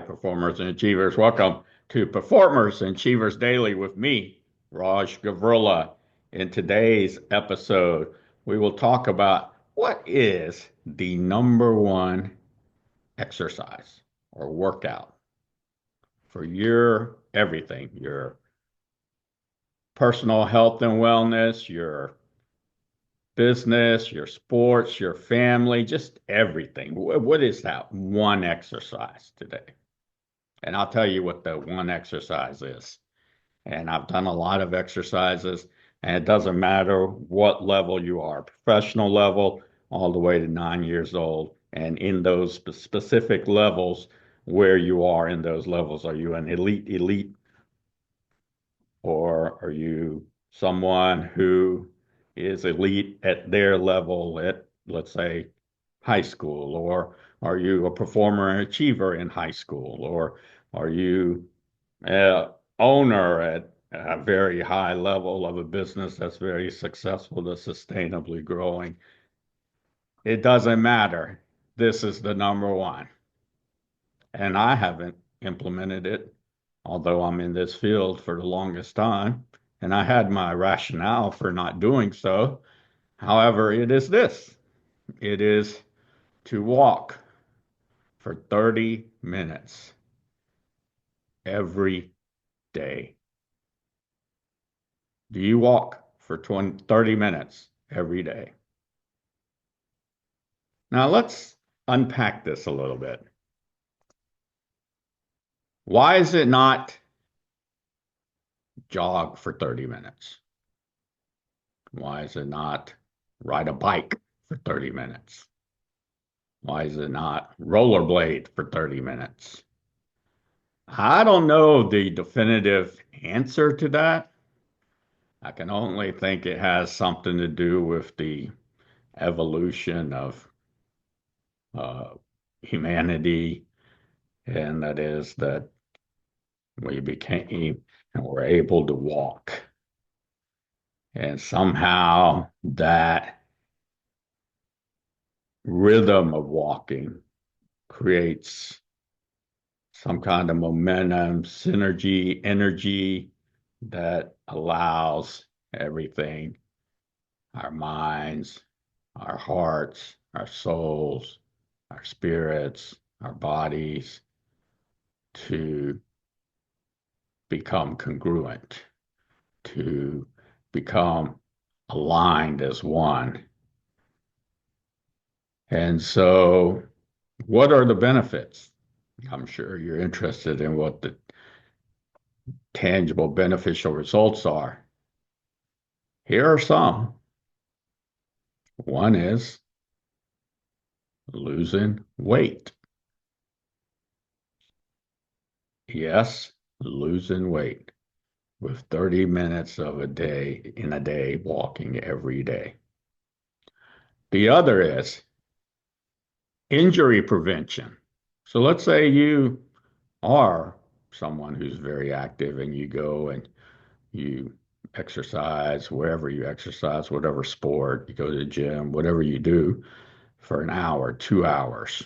Performers and Achievers. Welcome to Performers and Achievers Daily with me, Raj Gavurla. In today's episode, we will talk about what is the number one exercise or workout for your everything, your personal health and wellness, your business, your sports, your family, just everything. What is that one exercise today? And I'll tell you what the one exercise is. And I've done a lot of exercises, and it doesn't matter what level you are, professional level, all the way to 9 years old. And in those specific levels, where you are in those levels, are you an elite, or are you someone who is elite at their level at, let's say, high school? Or are you a performer and achiever in high school? Or are you an owner at a very high level of a business that's very successful to sustainably growing? It doesn't matter. This is the number one. And I haven't implemented it, although I'm in this field for the longest time. And I had my rationale for not doing so. However, it is this: it is to walk for 30 minutes every day. Do you walk for 30 minutes every day? Now let's unpack this a little bit. Why is it not jog for 30 minutes? Why is it not ride a bike for 30 minutes? Why is it not rollerblade for 30 minutes? I don't know the definitive answer to that. I can only think it has something to do with the evolution of uh, humanity, and that is that we became and were able to walk. And somehow that rhythm of walking creates some kind of momentum, synergy, energy that allows everything, our minds, our hearts, our souls, our spirits, our bodies, to become congruent, to become aligned as one. And so, what are the benefits? I'm sure you're interested in what the tangible beneficial results are. Here are some. One is losing weight. Yes, losing weight with 30 minutes of a day in a day walking every day. The other is injury prevention. So let's say you are someone who's very active and you go and you exercise wherever you exercise, whatever sport, you go to the gym, whatever you do for an hour, 2 hours,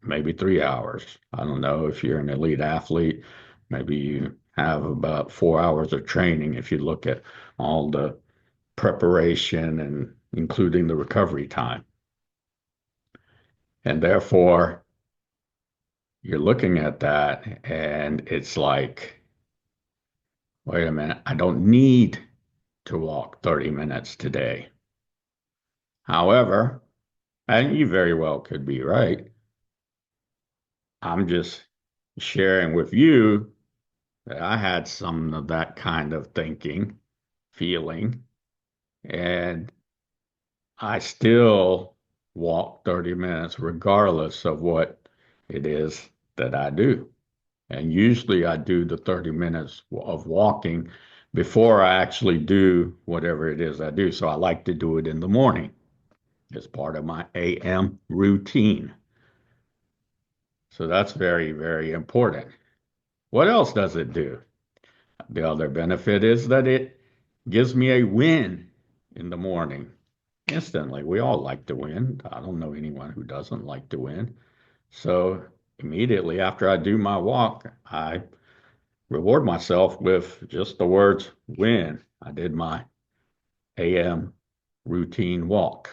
maybe 3 hours. I don't know if you're an elite athlete, maybe you have about 4 hours of training if you look at all the preparation and including the recovery time. And therefore, you're looking at that and it's like, wait a minute, I don't need to walk 30 minutes today. However, and you very well could be right, I'm just sharing with you that I had some of that kind of thinking, feeling, and I still walk 30 minutes regardless of what it is that I do. And usually I do the 30 minutes of walking before I actually do whatever it is I do. So I like to do it in the morning as part of my AM routine. So that's very, very important. What else does it do? The other benefit is that it gives me a win in the morning instantly. We all like to win. I don't know anyone who doesn't like to win. So immediately after I do my walk, I reward myself with just the words win. I did my AM routine walk.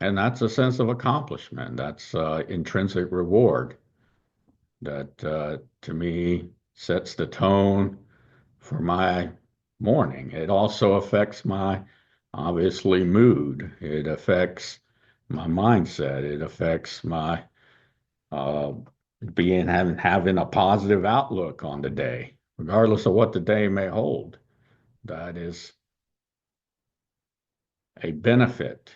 And that's a sense of accomplishment. That's intrinsic reward that to me sets the tone for my morning. It also affects my obviously mood. It affects my mindset. It affects my uh, being having a positive outlook on the day, regardless of what the day may hold. That is a benefit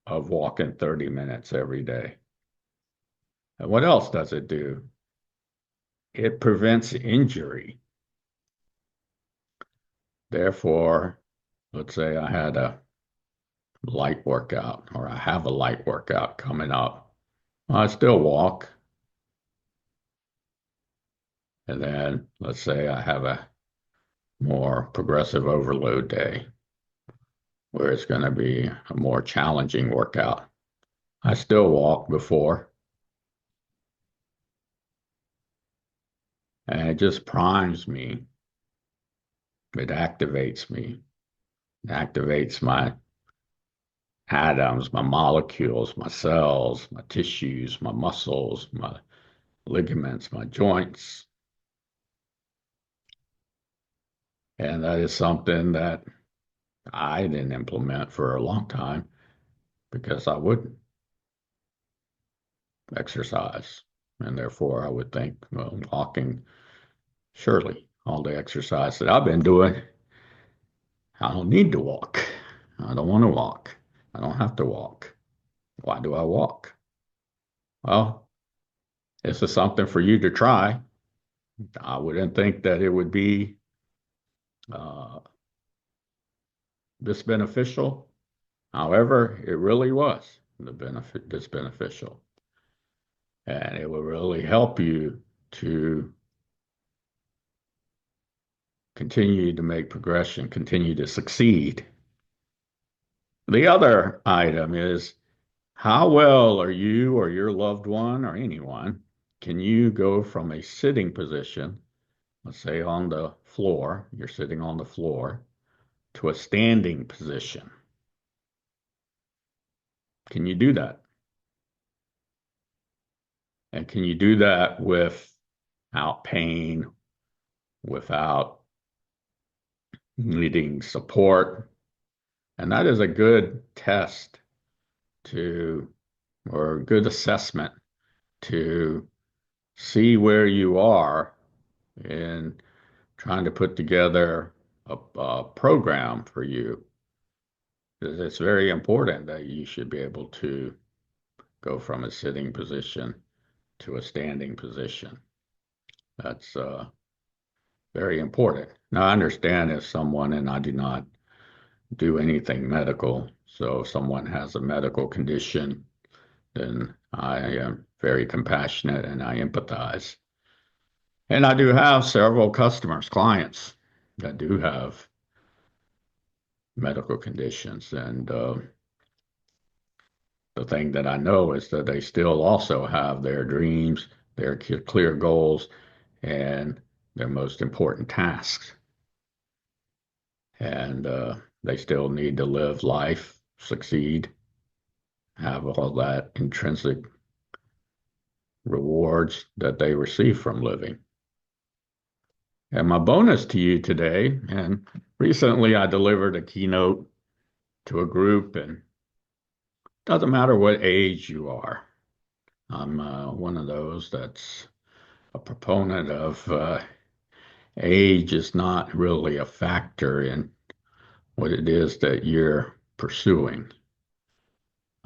of walking 30 minutes every day. And what else does it do? It prevents injury. Therefore, let's say I had a light workout or I have a light workout coming up. I still walk. And then let's say I have a more progressive overload day where it's going to be a more challenging workout. I still walk before, and it just primes me. It activates me. It activates my atoms, my molecules, my cells, my tissues, my muscles, my ligaments, my joints. And that is something that I didn't implement for a long time because I wouldn't exercise. And therefore, I would think, well, walking, surely all the exercise that I've been doing, I don't need to walk. I don't want to walk. I don't have to walk. Why do I walk? Well, this is something for you to try. I wouldn't think that it would be uh, this beneficial. However, it really was this beneficial. And it will really help you to continue to make progression, continue to succeed. The other item is how well are you or your loved one or anyone can you go from a sitting position, let's say on the floor, you're sitting on the floor, to a standing position? Can you do that? And can you do that without pain, without needing support? And that is a good test to, or a good assessment to see where you are in trying to put together a program for you. Because it's very important that you should be able to go from a sitting position to a standing position. That's very important. Now, I understand if someone, and I do not do anything medical, so if someone has a medical condition, then I am very compassionate and I empathize. And I do have several customers, clients that do have medical conditions. And the thing that I know is that they still also have their dreams, their clear goals, and their most important tasks. And they still need to live life, succeed, have all that intrinsic rewards that they receive from living. And my bonus to you today, and recently I delivered a keynote to a group, and it doesn't matter what age you are. I'm one of those that's a proponent of age is not really a factor in what it is that you're pursuing.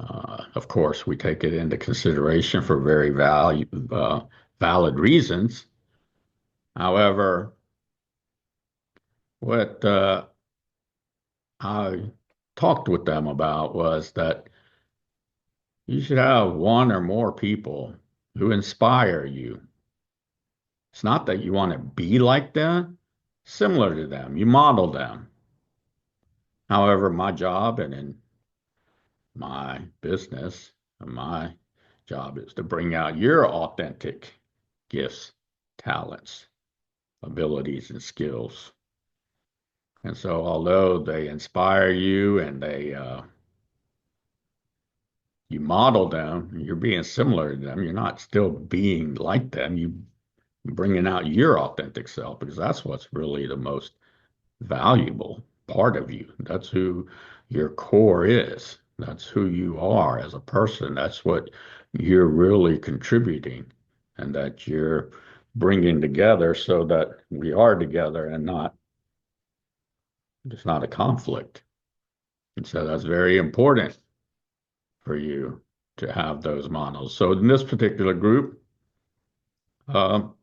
Of course, we take it into consideration for very valid reasons. However, what I talked with them about was that you should have one or more people who inspire you. It's not that you want to be like them, similar to them, you model them. However, my job and in my business, my job is to bring out your authentic gifts, talents, abilities, and skills. And so, although they inspire you and you model them, you're being similar to them. You're not still being like them. You bringing out your authentic self because that's what's really the most valuable part of you. That's who your core is. That's who you are as a person. That's what you're really contributing and that you're bringing together so that we are together and not, it's not a conflict. And so that's very important for you to have those models. So in this particular group, um,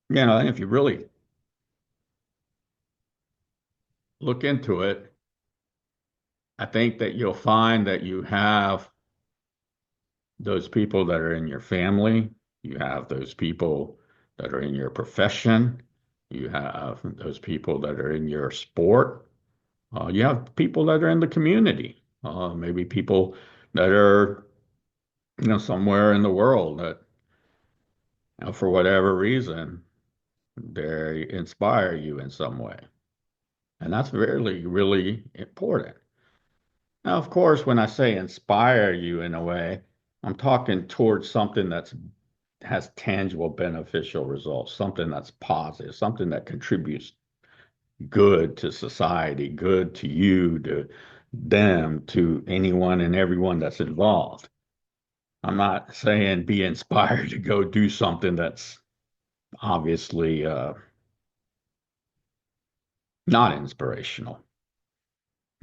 if you really look into it, I think that you'll find that you have those people that are in your family, you have those people that are in your profession, you have those people that are in your sport, you have people that are in the community, maybe people that are, somewhere in the world that, for whatever reason, they inspire you in some way. And that's really, really important. Now, of course, when I say inspire you in a way, I'm talking towards something that's has tangible beneficial results, something that's positive, something that contributes good to society, good to you, to them, to anyone and everyone that's involved. I'm not saying be inspired to go do something that's obviously not inspirational.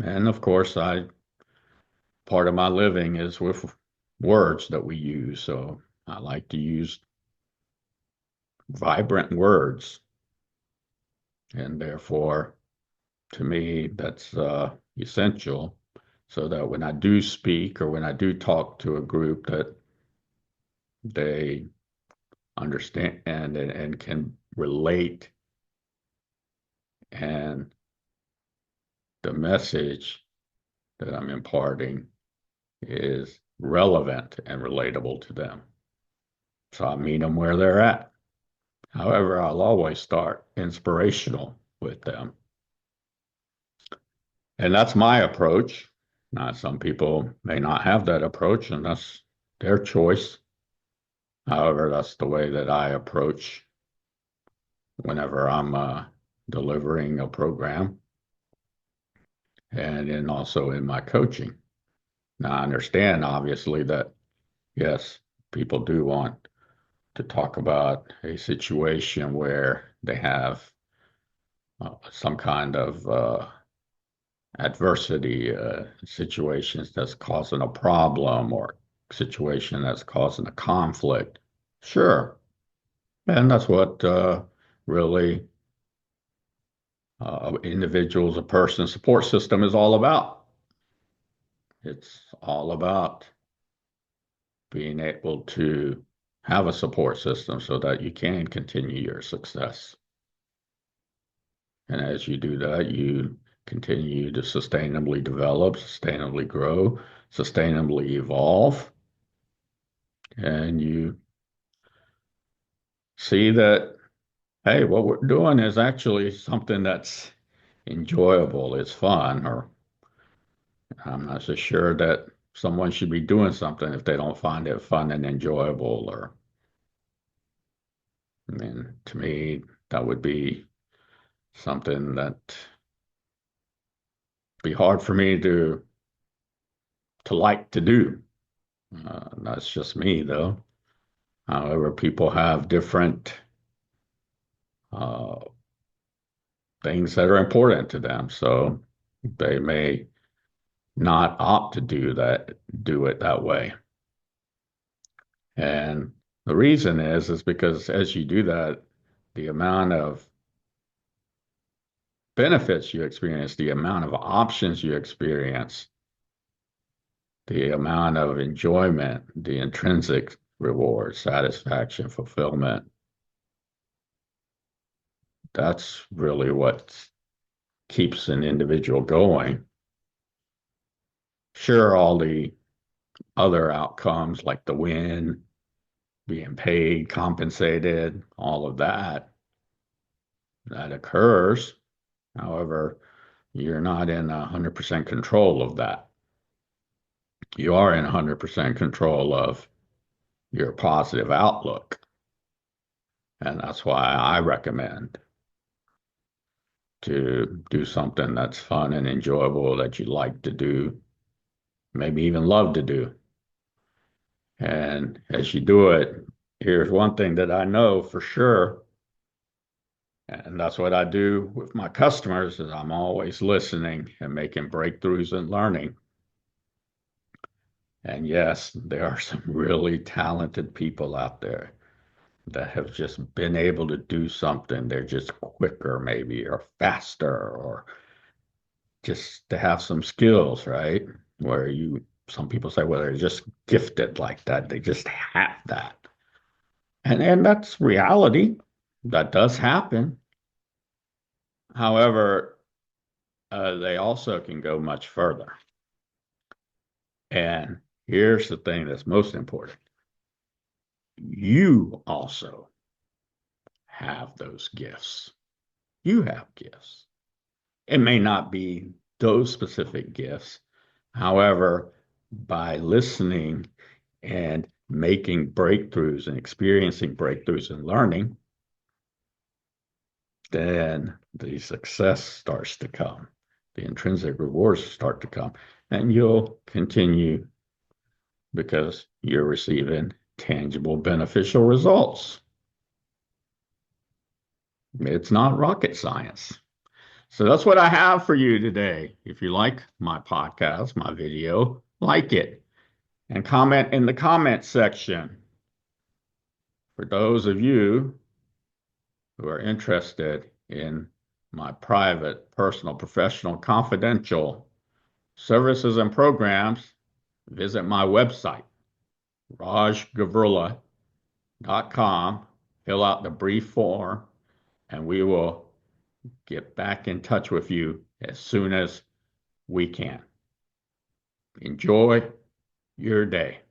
And of course, I part of my living is with words that we use. So I like to use vibrant words. And therefore, to me, that's essential so that when I do speak or when I do talk to a group that they understand and can relate and the message that I'm imparting is relevant and relatable to them. So I meet them where they're at. However, I'll always start inspirational with them. And that's my approach. Now, some people may not have that approach, and that's their choice. However, that's the way that I approach whenever I'm delivering a program and then also in my coaching. Now, I understand, obviously, that yes, people do want to talk about a situation where they have some kind of adversity situations that's causing a problem or situation that's causing a conflict. Sure. And that's what really individuals, a person support system is all about. It's all about being able to have a support system so that you can continue your success. And as you do that, you continue to sustainably develop, sustainably grow, sustainably evolve, and you see that, hey, what we're doing is actually something that's enjoyable, it's fun, or I'm not so sure that someone should be doing something if they don't find it fun and enjoyable, or I mean, to me, that would be something that be hard for me to like to do. That's just me, though. However, people have different uh, things that are important to them, so they may not opt to do it that way. And the reason is because as you do that, the amount of benefits you experience, the amount of options you experience, the amount of enjoyment, the intrinsic reward, satisfaction, fulfillment, that's really what keeps an individual going. Sure, all the other outcomes like the win, being paid, compensated, all of that occurs. However, you're not in 100% control of that. You are in 100% control of your positive outlook. And that's why I recommend to do something that's fun and enjoyable that you like to do, maybe even love to do. And as you do it, here's one thing that I know for sure, and that's what I do with my customers is I'm always listening and making breakthroughs and learning. And yes, there are some really talented people out there that have just been able to do something. They're just quicker, maybe, or faster, or just to have some skills, right? Where some people say, well, they're just gifted like that. They just have that. And that's reality. That does happen. However, they also can go much further. And here's the thing that's most important. You also have those gifts. You have gifts. It may not be those specific gifts. However, by listening and making breakthroughs and experiencing breakthroughs and learning, then the success starts to come. The intrinsic rewards start to come, and you'll continue because you're receiving tangible, beneficial results. It's not rocket science. So that's what I have for you today. If you like my podcast, my video, like it and comment in the comment section. For those of you who are interested in my private, personal, professional, confidential services and programs, visit my website, rajgavurla.com, fill out the brief form, and we will get back in touch with you as soon as we can. Enjoy your day.